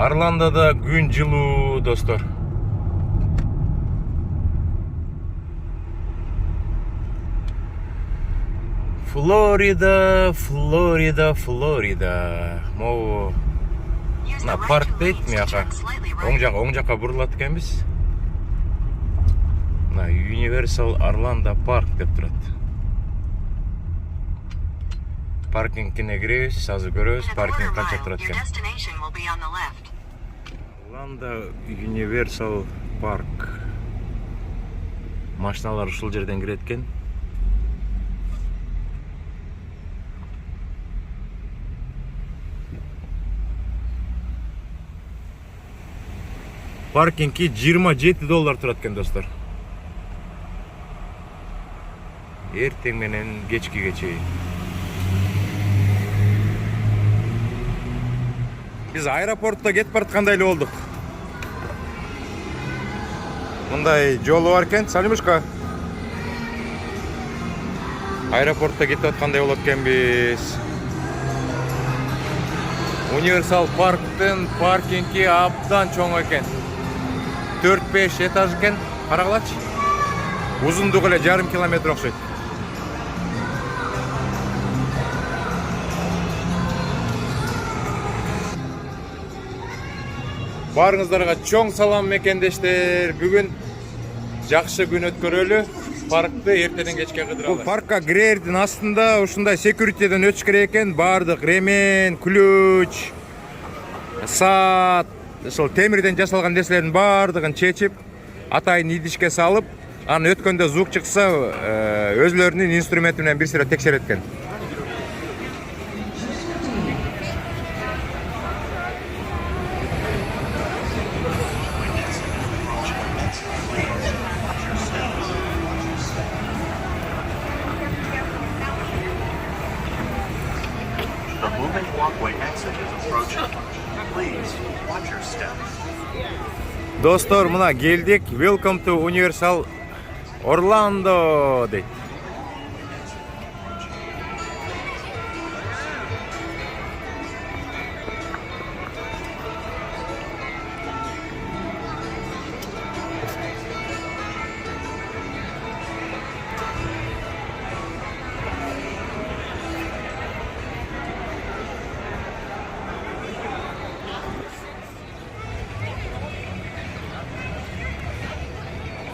Орландода күн жылуу, достор. Флорида. Могу мына парк дейт, мияка. Оң жака бурулат экенбиз. Мына Universal Orlando Park деп турат. Паркингине киребиз, азыр көрөбүз паркинг канча турат экен. Orlando Universal Park. Машиналар ушул жерден кирет экен. Паркинги $27 турат экен, достор. Эртең менен кечкиге чейин. Биз аэропортто кетип бараткандай эле болдук. Мындай жолу бар экен, салимушка. Аэропортто кетип аткандай болот экенбиз. Universal Park'тын паркинги абдан чоң экен. 4-5 этаж экен, карагылачы. Узундугу эле жарым километр окшойт. Барыңыздарга чоң салам мекендештер. Бүгүн жакшы күн өткөрөлү. Паркты эртеден кечке кыдыралы. Бул паркка кирердин астында ушундай секюритеден өтүш керек экен. Бардык ремень, ключ, саат, ошол темирден жасалган нерселердин бардыгын чечип, атайын идишке салып, аны өткөндө звук чыкса, өзлөрүнүн инструменти менен бир сыйра текшерет экен. Достор, мына келдик. Welcome to Universal Orlando дейт.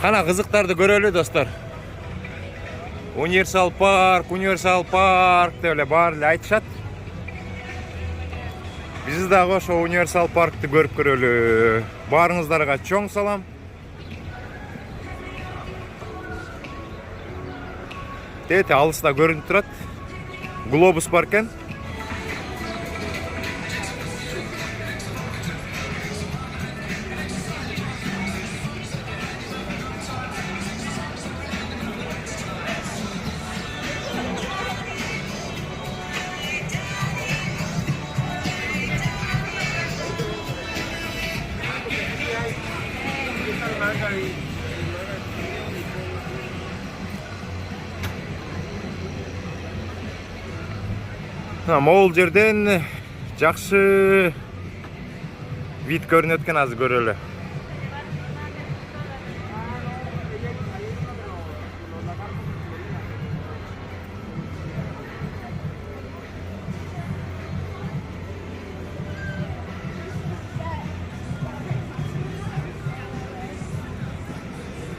Кана кызыктарды көрөлү, достор. Universal Park деп эле баары эле айтышат. Биз дагы ошо Universal Park'ты көрүп көрөлү. Баарыңыздарга чоң салам. Тете алыста көрүнүп турат. Глобус бар экен. Могул жерден жакшы вид көрүнөт экен, азыр көрөлү.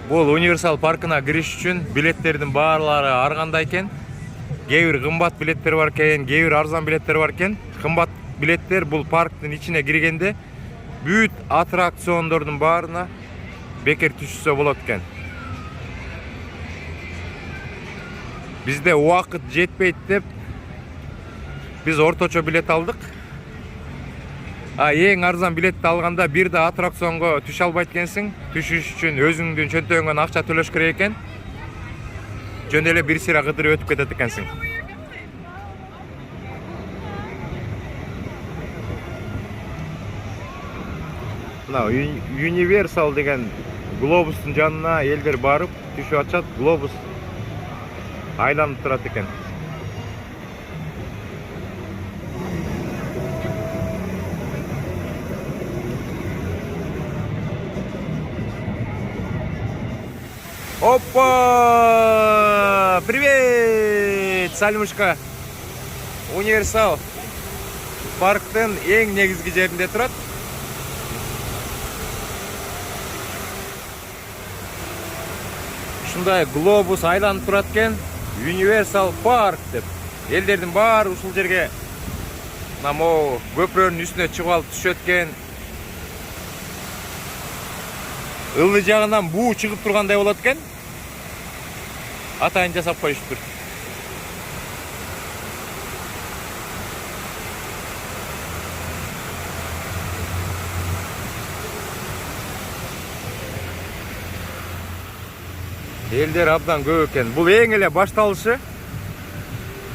Бул Universal паркына кириш үчүн билеттердин баарлары ар кандай экен. Кээ бир кымбат билеттер бар экен, кээ бир арзан билеттер бар экен. Кымбат билеттер бул парктын ичине киргенде бүт аттракциондордун баарына бекер түшсө болот экен. Бизде убакыт жетпейт деп биз орточо билет алдык. Эң арзан билетти алганда бир да аттракционго түшө албайт экенсиң. Түшүш үчүн өзүңдүн чөнтөгүңөн акча төлөш керек экен. Жөн эле бир сыйра кыдырып өтүп кетет экенсиң. Мына Universal деген глобустун жанына элдер барып түшүп атышат. Глобус айланып турат экен. Опа! Привет! Сальмушка! Универсал парктын ең негизги жеринде турат. Ушундай глобус айланып турат экен. Универсал парк деп. Элдердин баары ушул жерге намоо көпүрөнүн үстүнө чыгып алып түшөт экен. Ылдый жагынан буу чыгып тургандай болот экен. Атайын жасап коюштур. Элдер абдан көп экен. Бул эң эле башталышы.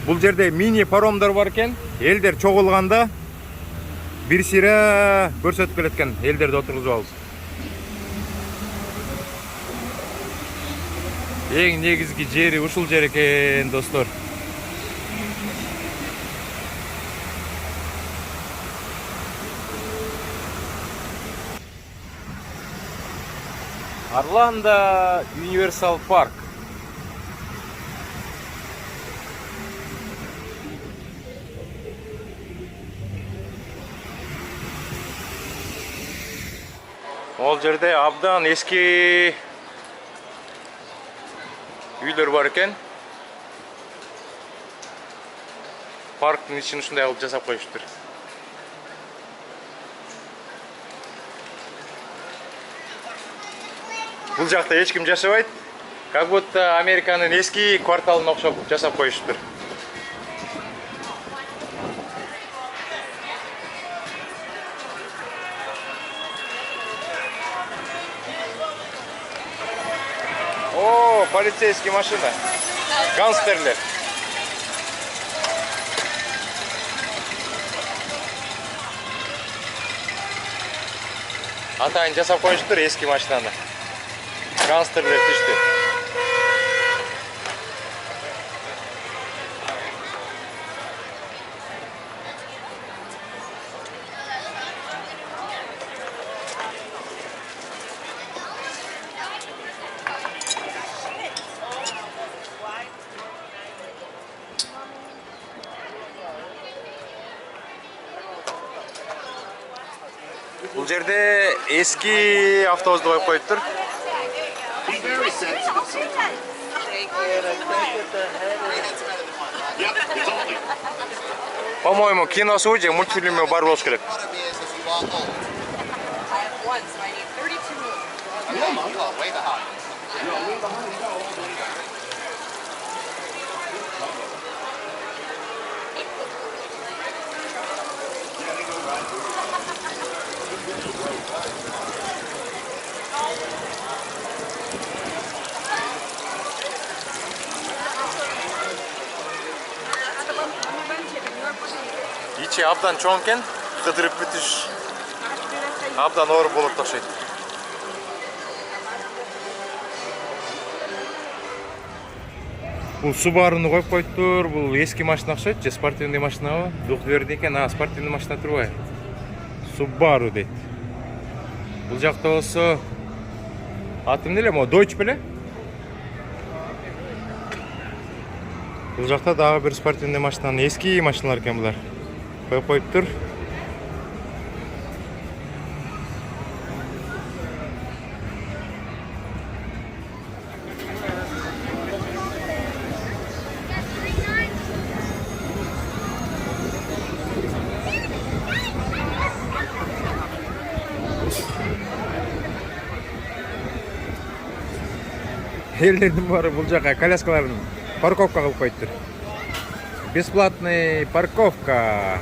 Бул жерде мини паромдор бар экен. Элдер чогулганда бир сире көрсөтүп келет экен. Элдерди отургузуп алып. Ең негизги жери ушул жер экен, достор. Орландо Универсал парк. Ол жерде абдан эски үйлөр бар экен. Парктын ичин ушундай кылып жасап коюштур. Бул жакта эч ким жашабайт. Как будто Американын эски кварталына окшоп жасап коюштур. О, полицейский машина. Гангстерлер. Атайын жасап коюштур эски машинаны. Гангстерлер түштү. Бул жерде эски автобусду коюп коюптур. По-моему, киносу же мультфильме бар болуш керек. Ичи абдан чоң экен, кыдырып бүтүш абдан оор болот окшойт. Бул Subaru'ну коюп коюптур. Бул эски машина окшойт, же спортивный машинабы? Двухдверный экен, спортивный машина турбайбы? Subaru дейт. Бул жакта болсо аты эмне эле, могу Dodge беле? Бул жакта дагы бир спортивный машинанын эски машиналар экен булар. Коюп коюптур. Элдердин баары бул жака коляскаларын парковка кылып коюптур. Бесплатный парковка.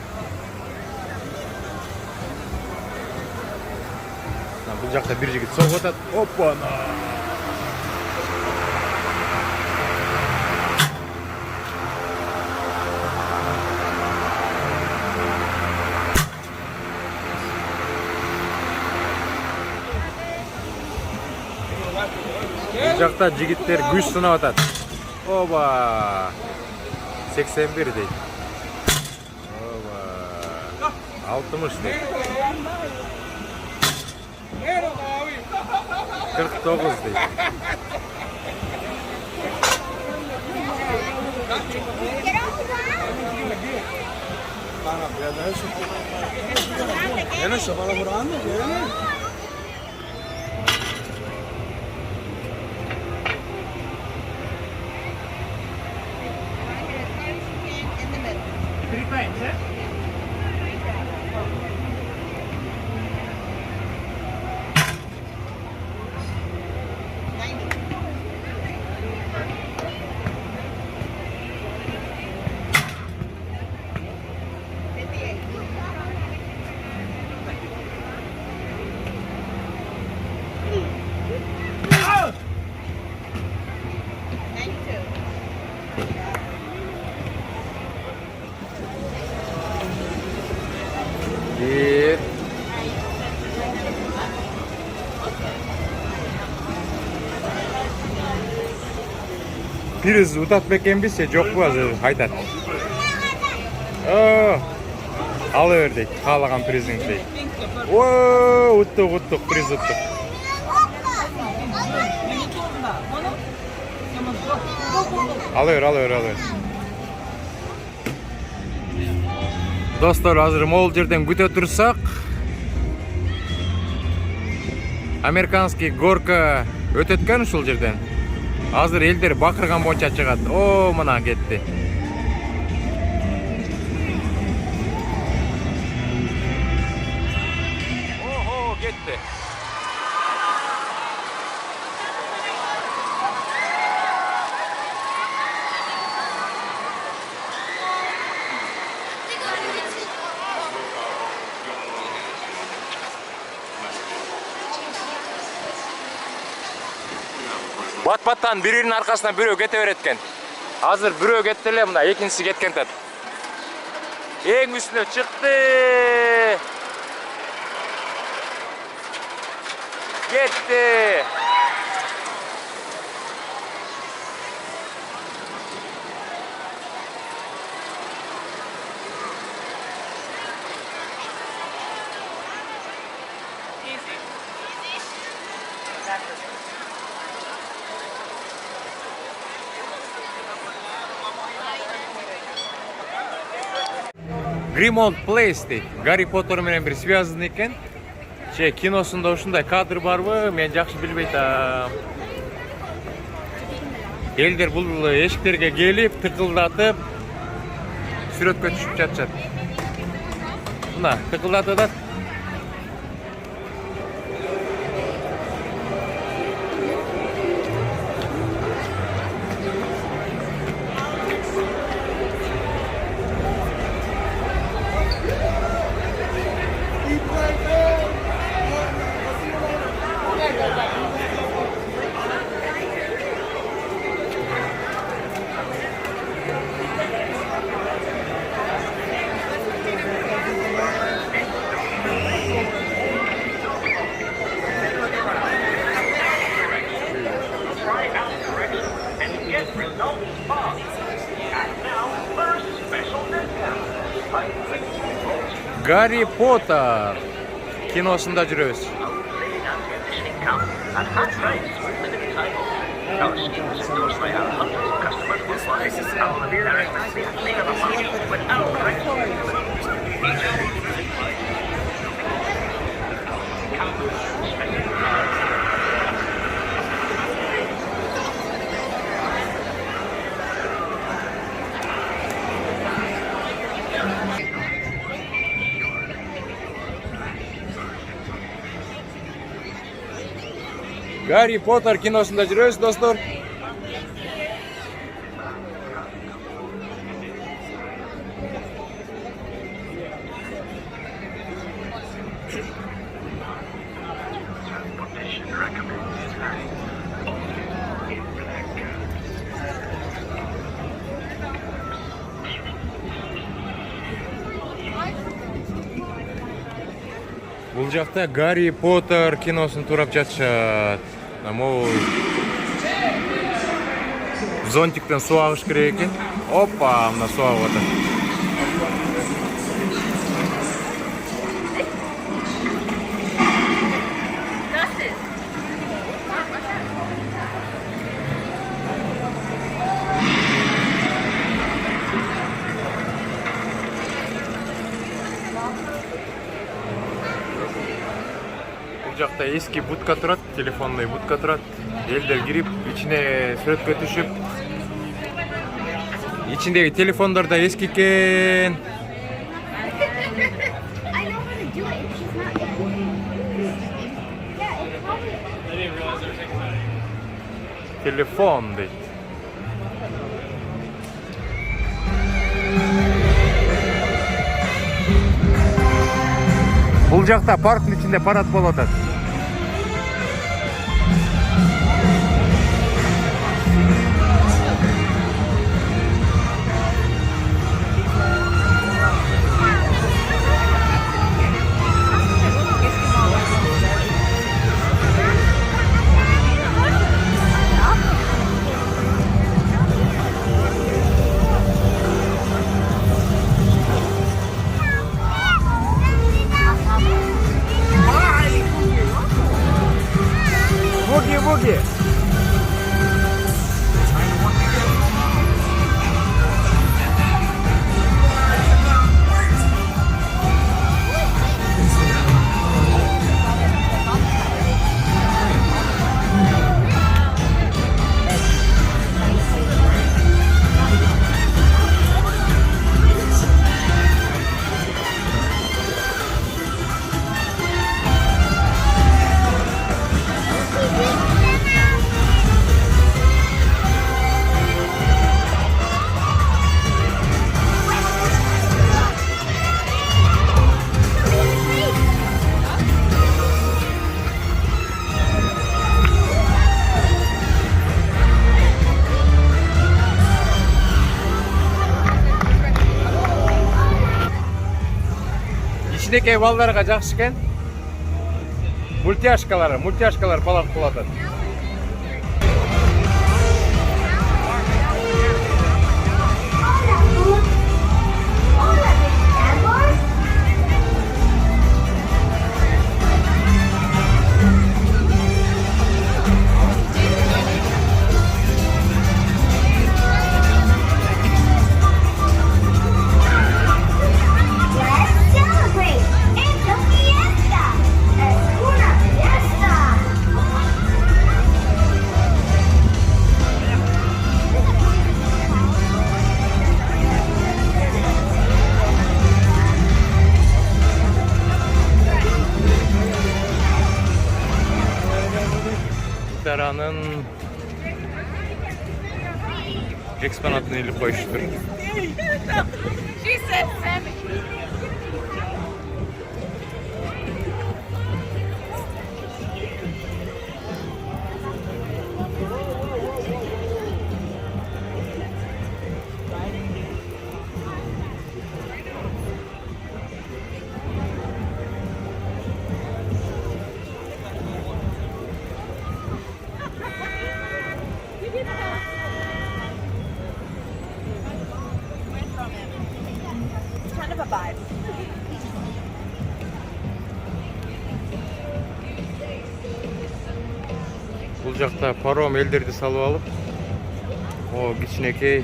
Бул жакта бир жигит согуп атат. Опана. Бул жакта жигиттер күч сынап атат. Оба. 81 дейт. Оба. 60 дейт. 49 дейт. Bir. Priz utatmak bilse çok var haydat. Alıverdik. Kalagan prizin şey. Uttuk priz uttuk. Alıyor. Dostlar, hazır mol жерден күтө турсак, американский горка өтөткөн ушул жерден. Азыр элдер бакырган боюнча чыгат. О, мына кетти. Ого, кетти. Бат-баттан биринин аркасына бирөө кете берет экен. Азыр бирөө кетти эле, мына экинчиси кеткен тат. Эң үстүнө чыкты. Кетти. Grimald Place дейт. Гарри Поттер менен бир связаны экен. Киносунда ушундай кадр барбы? Мен жакшы билбей атам. Элдер бул эшиктерге келип, тыкылдатып, сүрөткө түшүп жатышат. Мына, тыкылдатып атат. Гарри Поттер киносунда жүрөбүз. Гарри Поттер киносунда жүрөбүз, достор. Бул жакта Гарри Поттер киносун турап жатышат. Могу зонтиктен суу агыш керек экен. Опа, мына суу агып атат. Бул жакта эски будка турат, телефонный будка турат. Элдер кирип, ичине сүрөткө түшүп. Ичиндеги телефондар да эски экен. Телефон дейт. Бул жакта парктын ичинде парад болуп атат. Буги-буги! İçindeki ballarga жакшы экен. Мультяшкалар балак болот. Gitara'nın eksponatını ilip koymuştur. Бул жакта паром элдерди салып алып, кичинекей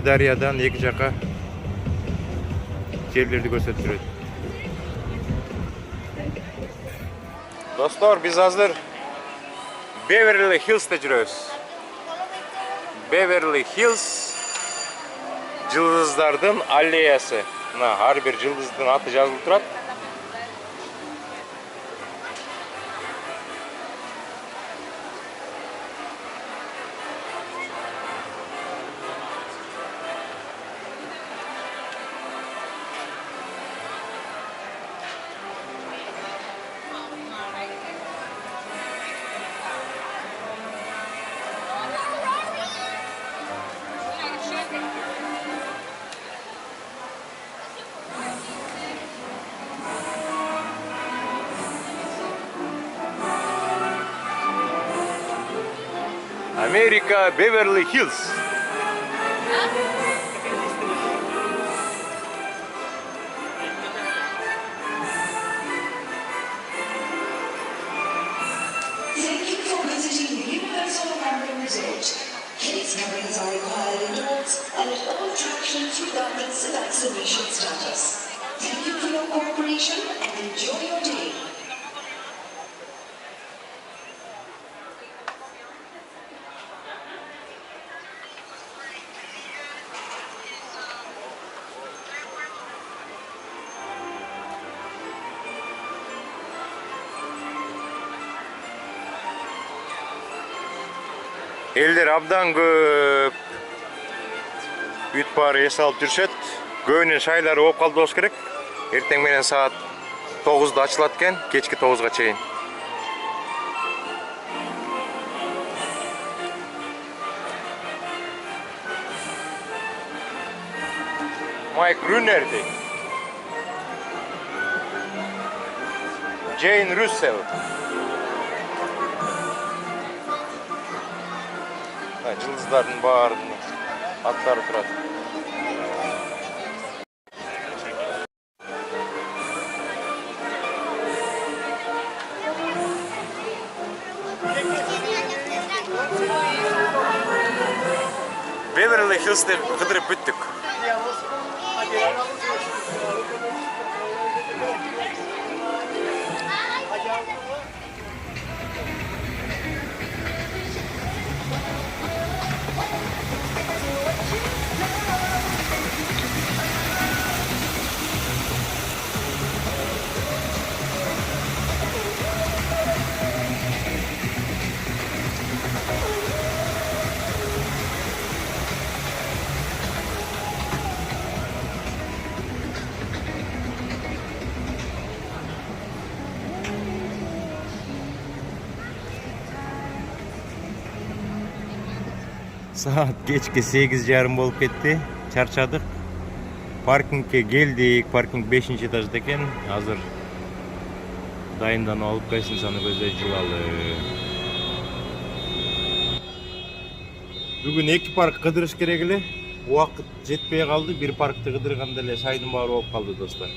дарыядан эки жака жерлерди көрсөтүп турат. Достор, биз азыр Beverly Hills'te жүрөбүз. Beverly Hills жылдыздардын аллеясы. Ар бир жылдыздын аты жазылып турат. Amerika, Beverly Hills. Thank you for visiting the Universal London Resort. Kids cabins are required indoors and at all attractions regardless of vaccination status. Thank you for your cooperation. cooperation and enjoy your day. Elder abdan көп. Бүт бары эс алып жүрүшөт. Көбүнүн шайлары оп калды болуш керек. Эртең менен саат 9-да ачылат экен, кечки 9-га чейин. Майк Рюнер дейт. Джейн Руссел. Жылдыздардын баарынын аттары турат. Беверли Хиллс'te кыдырып бүттүк. Saat kechki 8:30 болуп кетти. Чарчадык. Паркингге келдик. Паркинг 5-этажда экен. Азыр дайынданып алып гостиницаны көздөй жылалы. Бүгүн 2 парк кыдырыш керек эле. Убакыт жетпей калды. Бир паркты кыдырганда эле шайдын баары болуп калды, достор.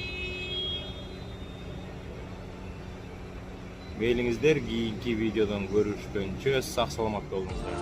Мейлиңиздер, кийинки видеодон көрүшкөнчө сак саламатта болуңуздар.